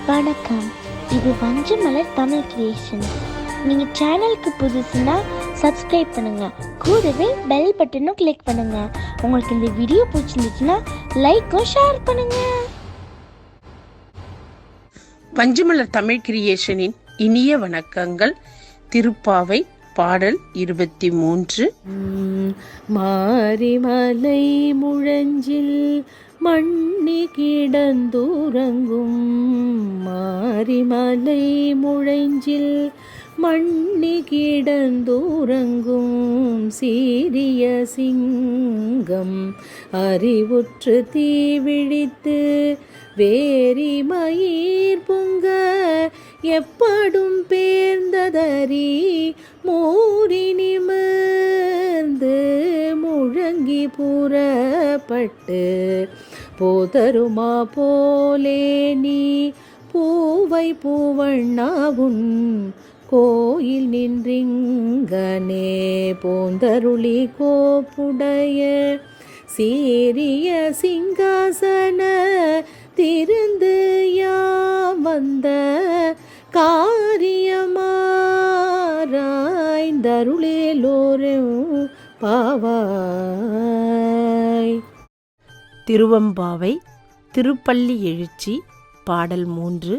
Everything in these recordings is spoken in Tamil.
வணக்கம். இது வஞ்சமலர் தமிழ் கிரியேஷன். நீங்கள் சேனலுக்கு புதுசுன்னா சப்ஸ்கிரைப் பண்ணுங்க, கூடவே பெல் பட்டனும் கிளிக் பண்ணுங்க. உங்களுக்கு இந்த வீடியோ பிடிச்சிருந்துச்சுன்னா லைக்கும் ஷேர் பண்ணுங்க. வஞ்சமலர் தமிழ் கிரியேஷனின் இனிய வணக்கங்கள். திருப்பாவை பாடல் 23. மாரிமலை முழஞ்சில் மண்ணி கிடந்துறங்கும், மாரிமலை முழஞ்சில் மண்ணி கிடந்துறங்கும் சீரிய சிங்கம் அறிவுற்று தீவிழித்து வேரி மயிர் பொங்க எப்படும் பேர்ந்ததறி மூறி நிமிர்ந்து முழங்கி புறப்பட்டு போதருமா போலே நீ பூவை பூவண்ணாவுன் கோயில் நின்றிங்கனே போந்தருளி கோப்புடைய சீரிய சிங்காசன திருந்து யாம் வந்த காரியமாராய்ந்தருளேலோரும் பாவாய். திருவம்பாவை திருப்பள்ளி எழுச்சி பாடல் 3.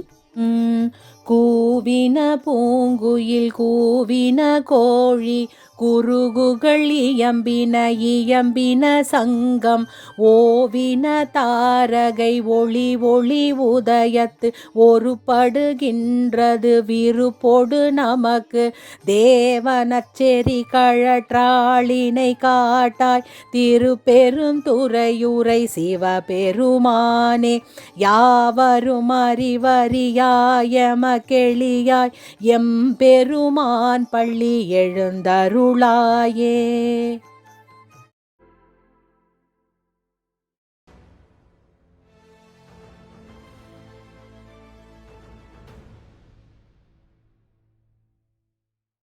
கூவின பூங்குயில் கூவின கோழி குருகுகள் இயம்பின சங்கம் ஓவின தாரகை ஒளி ஒளி உதயத்து ஒருபடுகின்றது விருப்பொடு நமக்கு தேவனச்செறி கழற்றாளினை காட்டாய் திருப்பெருந்துறையுரை சிவபெருமானே யாவரும் அறிவறியாயமகெளியாய் எம்பெருமான் பள்ளி எழுந்தருளாயே.